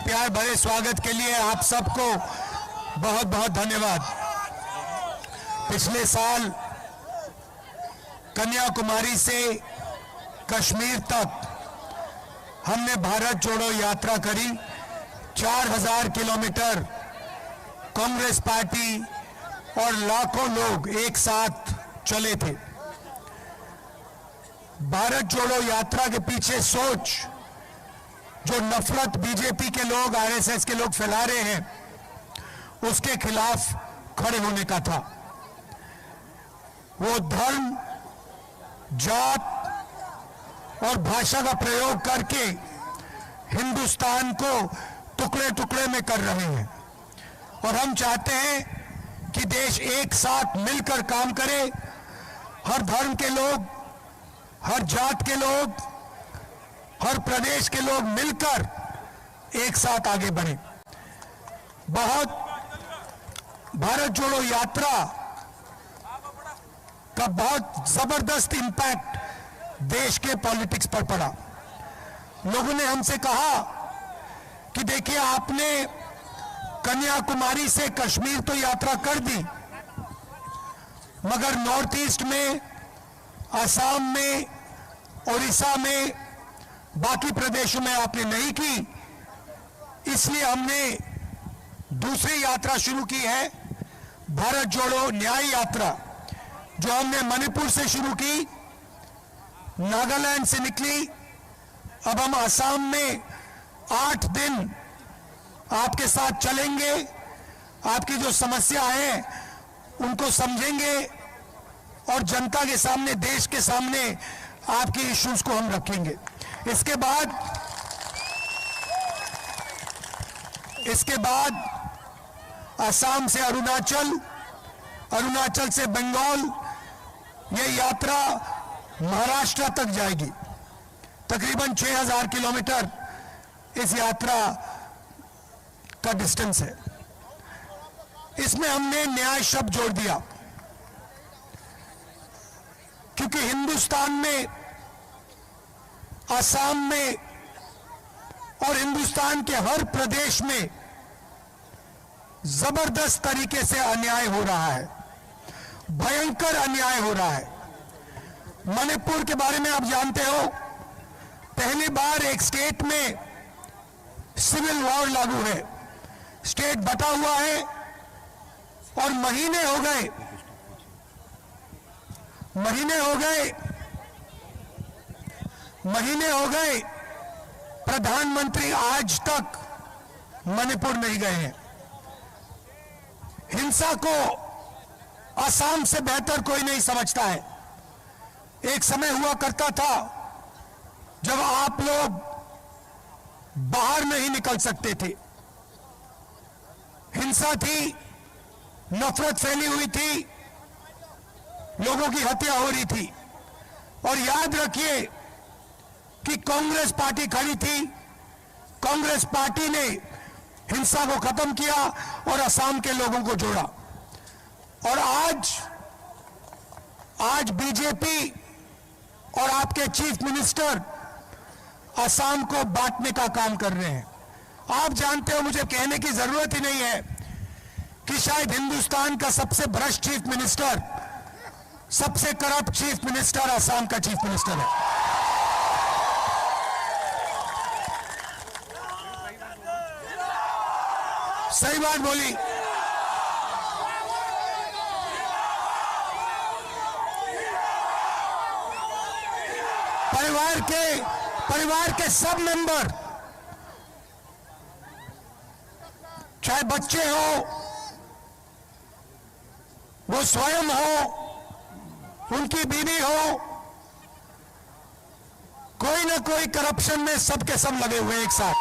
प्यार भरे स्वागत के लिए आप सबको बहुत बहुत धन्यवाद। पिछले साल कन्याकुमारी से कश्मीर तक हमने भारत जोड़ो यात्रा करी। 4000 किलोमीटर कांग्रेस पार्टी और लाखों लोग एक साथ चले थे। भारत जोड़ो यात्रा के पीछे सोच जो नफरत बीजेपी के लोग, आरएसएस के लोग फैला रहे हैं, उसके खिलाफ खड़े होने का था। वो धर्म, जात और भाषा का प्रयोग करके हिंदुस्तान को टुकड़े टुकड़े में कर रहे हैं और हम चाहते हैं कि देश एक साथ मिलकर काम करे। हर धर्म के लोग, हर जात के लोग, हर प्रदेश के लोग मिलकर एक साथ आगे बढ़े। भारत जोड़ो यात्रा का बहुत जबरदस्त इंपैक्ट देश के पॉलिटिक्स पर पड़ा। लोगों ने हमसे कहा कि देखिए, आपने कन्याकुमारी से कश्मीर तो यात्रा कर दी, मगर नॉर्थ ईस्ट में, असम में, उड़ीसा में, बाकी प्रदेशों में आपने नहीं की। इसलिए हमने दूसरी यात्रा शुरू की है, भारत जोड़ो न्याय यात्रा, जो हमने मणिपुर से शुरू की, नागालैंड से निकली। अब हम असम में 8 दिन आपके साथ चलेंगे, आपकी जो समस्या है उनको समझेंगे और जनता के सामने, देश के सामने आपकी इश्यूज को हम रखेंगे। इसके बाद असम से अरुणाचल, अरुणाचल से बंगाल, ये यात्रा महाराष्ट्र तक जाएगी। तकरीबन 6000 किलोमीटर इस यात्रा का डिस्टेंस है। इसमें हमने न्याय शब्द जोड़ दिया, क्योंकि हिंदुस्तान में, असम में और हिंदुस्तान के हर प्रदेश में जबरदस्त तरीके से अन्याय हो रहा है, भयंकर अन्याय हो रहा है। मणिपुर के बारे में आप जानते हो, पहली बार एक स्टेट में सिविल वॉर लागू है, स्टेट बटा हुआ है और महीने हो गए प्रधानमंत्री आज तक मणिपुर नहीं गए हैं। हिंसा को असम से बेहतर कोई नहीं समझता है। एक समय हुआ करता था जब आप लोग बाहर नहीं निकल सकते थे, हिंसा थी, नफरत फैली हुई थी, लोगों की हत्या हो रही थी। और याद रखिए कि कांग्रेस पार्टी खड़ी थी, कांग्रेस पार्टी ने हिंसा को खत्म किया और असम के लोगों को जोड़ा। और आज बीजेपी और आपके चीफ मिनिस्टर असम को बांटने का काम कर रहे हैं। आप जानते हो, मुझे कहने की जरूरत ही नहीं है कि शायद हिंदुस्तान का सबसे भ्रष्ट चीफ मिनिस्टर, सबसे करप्ट चीफ मिनिस्टर असम का चीफ मिनिस्टर है। सही बात बोली। परिवार के सब मेंबर, चाहे बच्चे हो, वो स्वयं हो, उनकी बीवी हो, कोई ना कोई करप्शन में सबके सब लगे हुए एक साथ।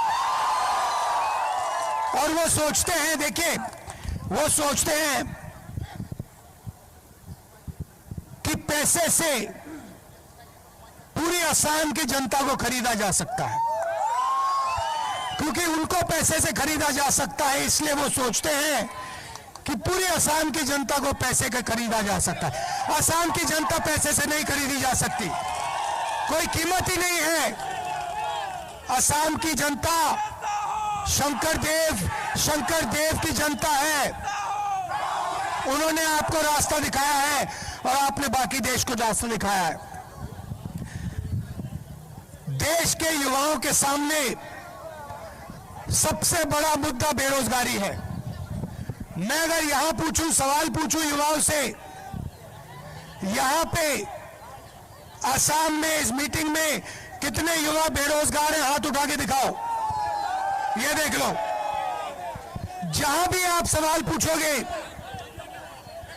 और वो सोचते हैं, देखिए, वो सोचते हैं कि पैसे से पूरी असम की जनता को खरीदा जा सकता है। क्योंकि उनको पैसे से खरीदा जा सकता है, इसलिए वो सोचते हैं कि पूरी असम की जनता को पैसे का खरीदा जा सकता है। असम की जनता पैसे से नहीं खरीदी जा सकती, कोई कीमत ही नहीं है। असम की जनता शंकर देव की जनता है, उन्होंने आपको रास्ता दिखाया है और आपने बाकी देश को रास्ता दिखाया है। देश के युवाओं के सामने सबसे बड़ा मुद्दा बेरोजगारी है। मैं अगर यहां पूछूं, सवाल पूछूं युवाओं से, यहां पे असम में इस मीटिंग में कितने युवा बेरोजगार हैं, हाथ उठा के दिखाओ, ये देख लो। जहां भी आप सवाल पूछोगे,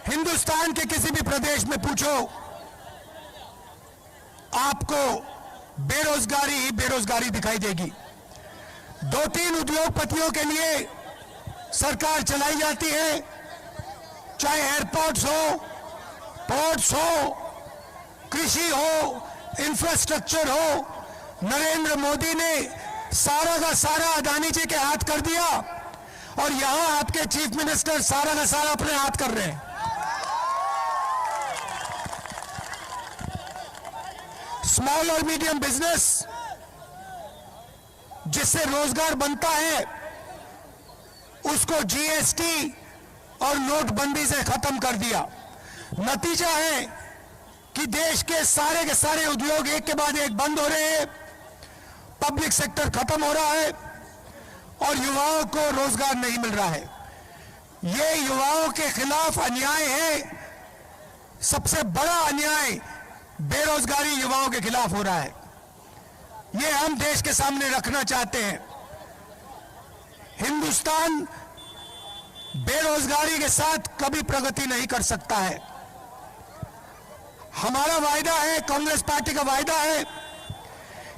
हिंदुस्तान के किसी भी प्रदेश में पूछो, आपको बेरोजगारी ही बेरोजगारी दिखाई देगी। 2-3 उद्योगपतियों के लिए सरकार चलाई जाती है, चाहे एयरपोर्ट्स हो, पोर्ट्स हो, कृषि हो, इंफ्रास्ट्रक्चर हो। नरेंद्र मोदी ने सारा का सारा अदानी जी के हाथ कर दिया और यहां आपके चीफ मिनिस्टर सारा का सारा अपने हाथ कर रहे हैं। स्मॉल और मीडियम बिजनेस जिससे रोजगार बनता है, उसको जीएसटी और नोटबंदी से खत्म कर दिया। नतीजा है कि देश के सारे उद्योग एक के बाद एक बंद हो रहे हैं, पब्लिक सेक्टर खत्म हो रहा है और युवाओं को रोजगार नहीं मिल रहा है। ये युवाओं के खिलाफ अन्याय है। सबसे बड़ा अन्याय बेरोजगारी युवाओं के खिलाफ हो रहा है। ये हम देश के सामने रखना चाहते हैं। हिंदुस्तान बेरोजगारी के साथ कभी प्रगति नहीं कर सकता है। हमारा वायदा है, कांग्रेस पार्टी का वायदा है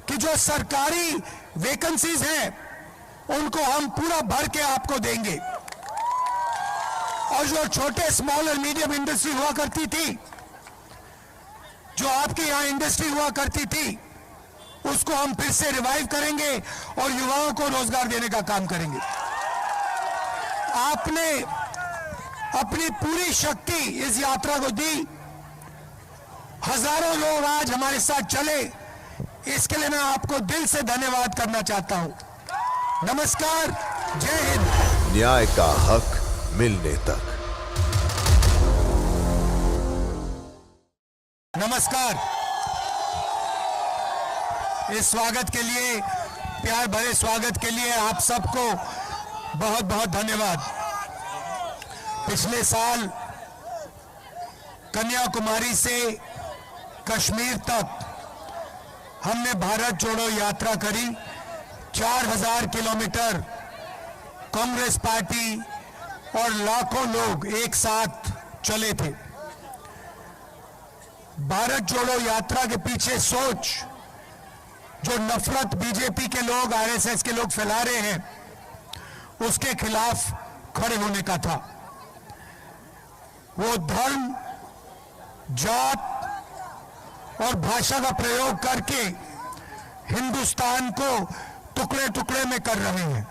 कि जो सरकारी वैकेंसीज हैं उनको हम पूरा भर के आपको देंगे और जो छोटे स्मॉल और मीडियम इंडस्ट्री हुआ करती थी, जो आपके यहां इंडस्ट्री हुआ करती थी, उसको हम फिर से रिवाइव करेंगे और युवाओं को रोजगार देने का काम करेंगे। आपने अपनी पूरी शक्ति इस यात्रा को दी। हजारों लोग आज हमारे साथ चले, इसके लिए मैं आपको दिल से धन्यवाद करना चाहता हूं। नमस्कार, जय हिंद। न्याय का हक मिलने तक। नमस्कार। इस स्वागत के लिए, प्यार भरे स्वागत के लिए आप सबको बहुत बहुत धन्यवाद। पिछले साल कन्याकुमारी से कश्मीर तक हमने भारत जोड़ो यात्रा करी। 4000 किलोमीटर कांग्रेस पार्टी और लाखों लोग एक साथ चले थे। भारत जोड़ो यात्रा के पीछे सोच, जो नफरत बीजेपी के लोग, आरएसएस के लोग फैला रहे हैं, उसके खिलाफ खड़े होने का था। वो धर्म, जात और भाषा का प्रयोग करके हिंदुस्तान को टुकड़े टुकड़े में कर रहे हैं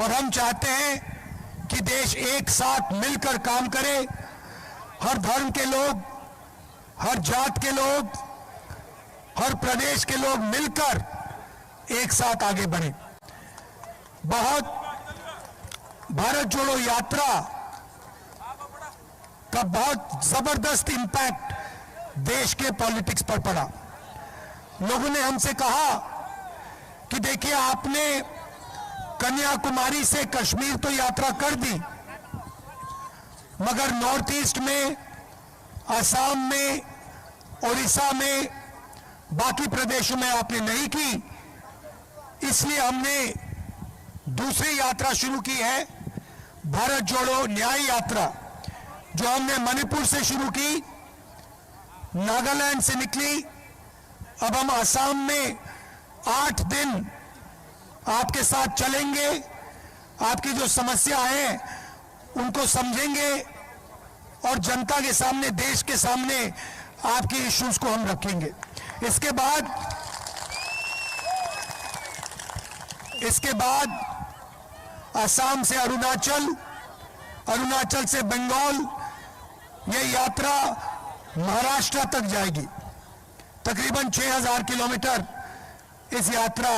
और हम चाहते हैं कि देश एक साथ मिलकर काम करे। हर धर्म के लोग, हर जात के लोग, हर प्रदेश के लोग मिलकर एक साथ आगे बढ़े। भारत जोड़ो यात्रा का बहुत जबरदस्त इंपैक्ट देश के पॉलिटिक्स पर पड़ा। लोगों ने हमसे कहा कि देखिए, आपने कन्याकुमारी से कश्मीर तो यात्रा कर दी, मगर नॉर्थ ईस्ट में, असम में, उड़ीसा में, बाकी प्रदेशों में आपने नहीं की। इसलिए हमने दूसरी यात्रा शुरू की है, भारत जोड़ो न्याय यात्रा, जो हमने मणिपुर से शुरू की, नागालैंड से निकली। अब हम असम में 8 दिन आपके साथ चलेंगे, आपकी जो समस्या है उनको समझेंगे और जनता के सामने, देश के सामने आपकी इश्यूज को हम रखेंगे। इसके बाद असम से अरुणाचल, अरुणाचल से बंगाल, यह यात्रा महाराष्ट्र तक जाएगी। तकरीबन 6000 किलोमीटर इस यात्रा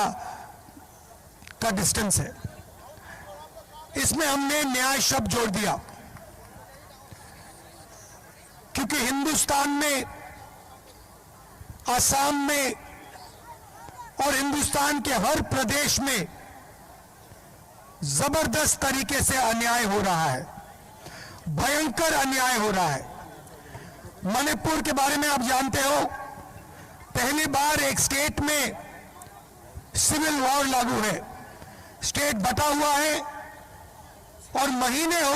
का डिस्टेंस है। इसमें हमने न्याय शब्द जोड़ दिया, क्योंकि हिंदुस्तान में, असम में और हिंदुस्तान के हर प्रदेश में जबरदस्त तरीके से अन्याय हो रहा है, भयंकर अन्याय हो रहा है। मणिपुर के बारे में आप जानते हो, पहली बार एक स्टेट में सिविल वॉर लागू है, स्टेट बटा हुआ है और महीने हो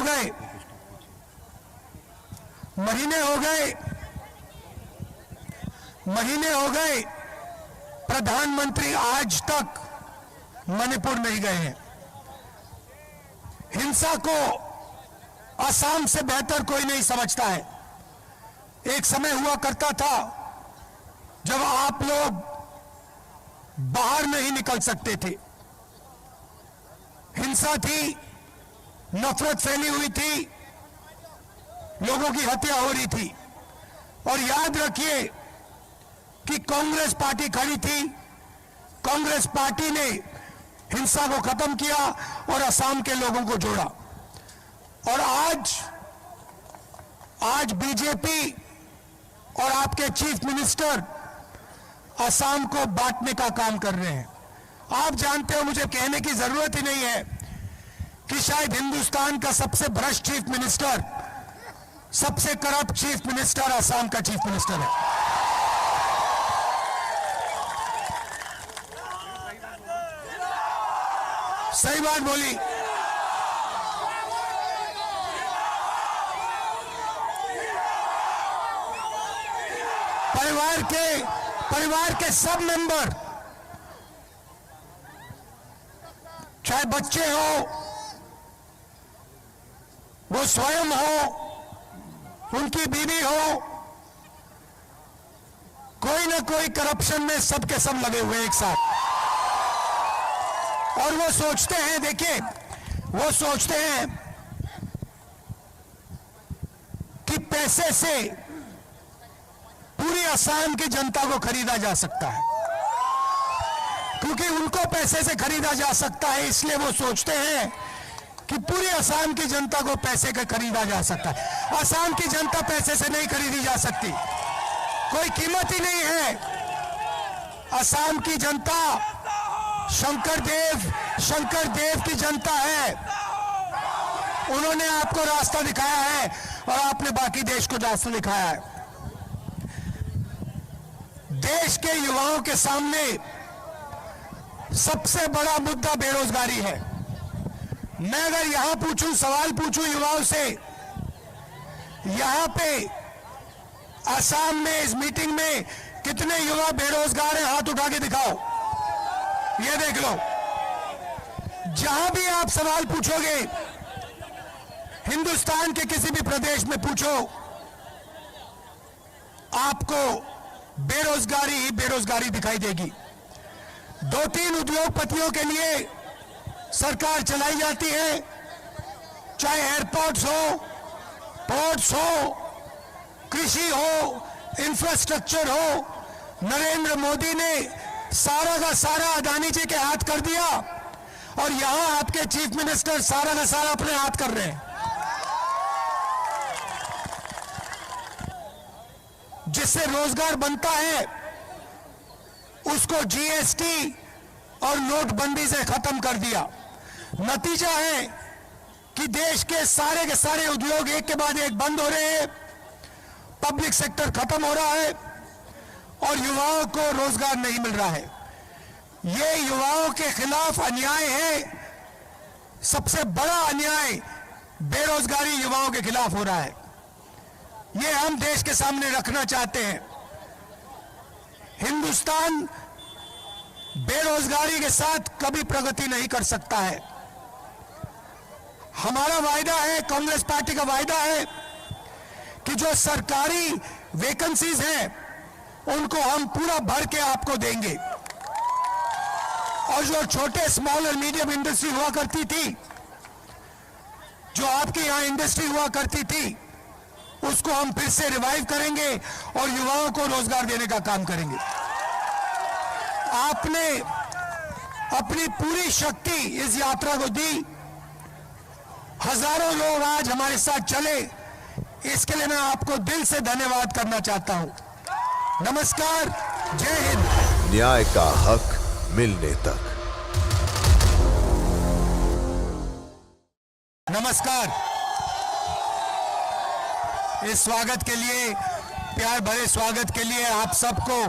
गए प्रधानमंत्री आज तक मणिपुर नहीं गए हैं। हिंसा को असम से बेहतर कोई नहीं समझता है। एक समय हुआ करता था जब आप लोग बाहर नहीं निकल सकते थे, हिंसा थी, नफरत फैली हुई थी, लोगों की हत्या हो रही थी। और याद रखिए कि कांग्रेस पार्टी खड़ी थी, कांग्रेस पार्टी ने हिंसा को खत्म किया और असम के लोगों को जोड़ा। और आज बीजेपी और आपके चीफ मिनिस्टर असम को बांटने का काम कर रहे हैं। आप जानते हो, मुझे कहने की जरूरत ही नहीं है कि शायद हिंदुस्तान का सबसे भ्रष्ट चीफ मिनिस्टर, सबसे करप्ट चीफ मिनिस्टर असम का चीफ मिनिस्टर है। सही बात बोली। परिवार के सब मेंबर, चाहे बच्चे हो, वो स्वयं हो, उनकी बीवी हो, कोई ना कोई करप्शन में सबके सब लगे हुए एक साथ। और वो सोचते हैं, देखिए, वो सोचते हैं कि पैसे से पूरी असम की जनता को खरीदा जा सकता है, क्योंकि उनको पैसे से खरीदा जा सकता है, इसलिए वो सोचते हैं कि पूरी असम की जनता को पैसे का खरीदा जा सकता है। असम की जनता पैसे से नहीं खरीदी जा सकती, कोई कीमत ही नहीं है। असम की जनता शंकर देव की जनता है। उन्होंने आपको रास्ता दिखाया है और आपने बाकी देश को रास्ता दिखाया है। देश के युवाओं के सामने सबसे बड़ा मुद्दा बेरोजगारी है। मैं अगर यहां पूछूं, सवाल पूछूं युवाओं से, यहां पे असम में इस मीटिंग में कितने युवा बेरोजगार हैं, हाथ उठा के दिखाओ, ये देख लो। जहां भी आप सवाल पूछोगे, हिंदुस्तान के किसी भी प्रदेश में पूछो, आपको बेरोजगारी ही बेरोजगारी दिखाई देगी। 2-3 उद्योगपतियों के लिए सरकार चलाई जाती है, चाहे एयरपोर्ट्स हो, पोर्ट्स हो, कृषि हो, इंफ्रास्ट्रक्चर हो। नरेंद्र मोदी ने सारा का सारा अदानी जी के हाथ कर दिया और यहां आपके चीफ मिनिस्टर सारा का सारा अपने हाथ कर रहे हैं। जिससे रोजगार बनता है उसको जीएसटी और नोटबंदी से खत्म कर दिया। नतीजा है कि देश के सारे उद्योग एक के बाद एक बंद हो रहे हैं, पब्लिक सेक्टर खत्म हो रहा है और युवाओं को रोजगार नहीं मिल रहा है। ये युवाओं के खिलाफ अन्याय है। सबसे बड़ा अन्याय बेरोजगारी युवाओं के खिलाफ हो रहा है। ये हम देश के सामने रखना चाहते हैं। हिंदुस्तान बेरोजगारी के साथ कभी प्रगति नहीं कर सकता है। हमारा वायदा है, कांग्रेस पार्टी का वायदा है कि जो सरकारी वैकेंसीज हैं उनको हम पूरा भर के आपको देंगे और जो छोटे स्मॉल और मीडियम इंडस्ट्री हुआ करती थी, जो आपके यहां इंडस्ट्री हुआ करती थी, उसको हम फिर से रिवाइव करेंगे और युवाओं को रोजगार देने का काम करेंगे। आपने अपनी पूरी शक्ति इस यात्रा को दी हजारों लोग आज हमारे साथ चले, इसके लिए मैं आपको दिल से धन्यवाद करना चाहता हूं। नमस्कार, जय हिंद। न्याय का हक मिलने तक। नमस्कार। इस स्वागत के लिए, प्यार भरे स्वागत के लिए आप सबको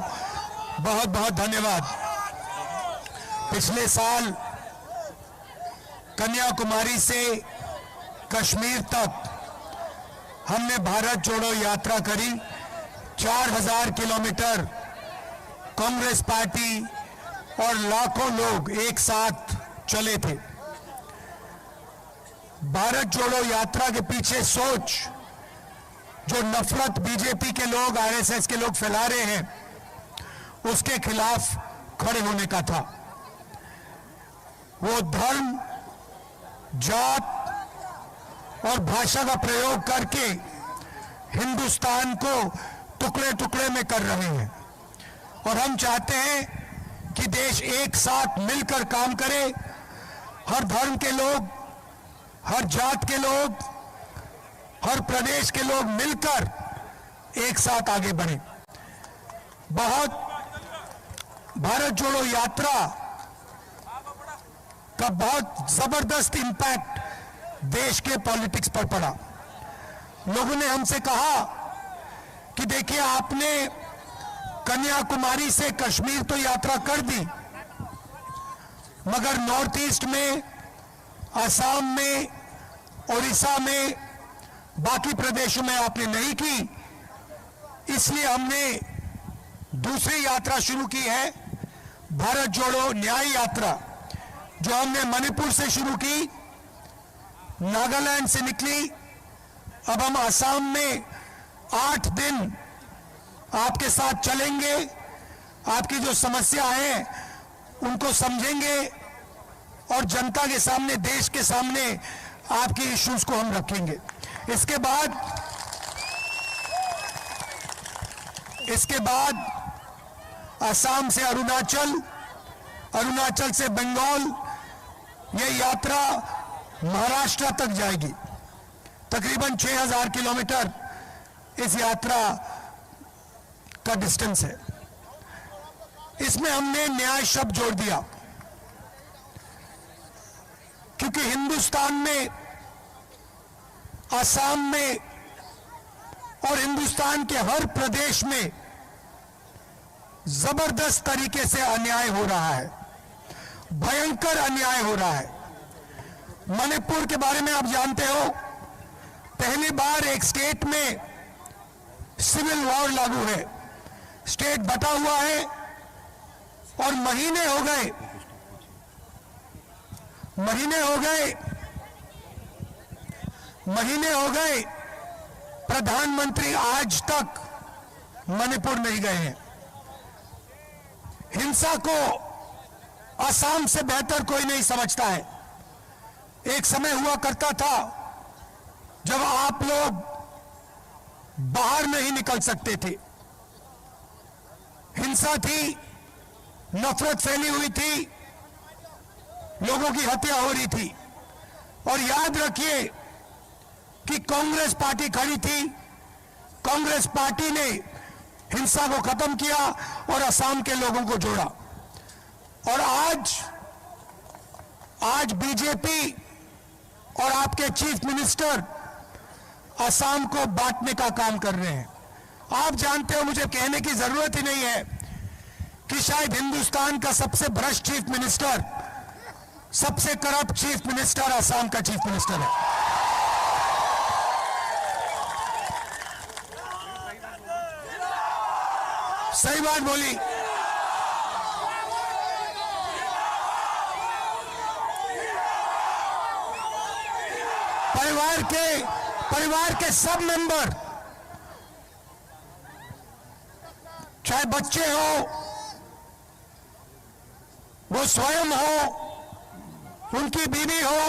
बहुत बहुत धन्यवाद। पिछले साल कन्याकुमारी से कश्मीर तक हमने भारत जोड़ो यात्रा करी। 4000 किलोमीटर कांग्रेस पार्टी और लाखों लोग एक साथ चले थे। भारत जोड़ो यात्रा के पीछे सोच, जो नफरत बीजेपी के लोग, आरएसएस के लोग फैला रहे हैं, उसके खिलाफ खड़े होने का था। वो धर्म, जात और भाषा का प्रयोग करके हिंदुस्तान को टुकड़े टुकड़े में कर रहे हैं और हम चाहते हैं कि देश एक साथ मिलकर काम करे। हर धर्म के लोग, हर जात के लोग, हर प्रदेश के लोग मिलकर एक साथ आगे बढ़े। भारत जोड़ो यात्रा का बहुत जबरदस्त इंपैक्ट देश के पॉलिटिक्स पर पड़ा। लोगों ने हमसे कहा कि देखिए, आपने कन्याकुमारी से कश्मीर तो यात्रा कर दी, मगर नॉर्थ ईस्ट में, असम में, उड़ीसा में, बाकी प्रदेशों में आपने नहीं की। इसलिए हमने दूसरी यात्रा शुरू की है, भारत जोड़ो न्याय यात्रा, जो हमने मणिपुर से शुरू की, नागालैंड से निकली। अब हम असम में 8 दिन आपके साथ चलेंगे, आपकी जो समस्या है उनको समझेंगे और जनता के सामने, देश के सामने आपकी इश्यूज को हम रखेंगे। इसके बाद असम से अरुणाचल, अरुणाचल से बंगाल, ये यात्रा महाराष्ट्र तक जाएगी। तकरीबन 6000 किलोमीटर इस यात्रा का डिस्टेंस है। इसमें हमने न्याय शब्द जोड़ दिया, क्योंकि हिंदुस्तान में, असम में और हिंदुस्तान के हर प्रदेश में जबरदस्त तरीके से अन्याय हो रहा है, भयंकर अन्याय हो रहा है। मणिपुर के बारे में आप जानते हो, पहली बार एक स्टेट में सिविल वॉर लागू है, स्टेट बटा हुआ है और महीने हो गए प्रधानमंत्री आज तक मणिपुर नहीं गए हैं। हिंसा को असम से बेहतर कोई नहीं समझता है। एक समय हुआ करता था जब आप लोग बाहर नहीं निकल सकते थे, हिंसा थी, नफरत फैली हुई थी, लोगों की हत्या हो रही थी। और याद रखिए कि कांग्रेस पार्टी खड़ी थी, कांग्रेस पार्टी ने हिंसा को खत्म किया और असम के लोगों को जोड़ा। और आज बीजेपी और आपके चीफ मिनिस्टर असम को बांटने का काम कर रहे हैं। आप जानते हो, मुझे कहने की जरूरत ही नहीं है कि शायद हिंदुस्तान का सबसे भ्रष्ट चीफ मिनिस्टर, सबसे करप्ट चीफ मिनिस्टर असम का चीफ मिनिस्टर है। सही बात बोली। परिवार के सब मेंबर, चाहे बच्चे हो, वो स्वयं हो, उनकी बीवी हो,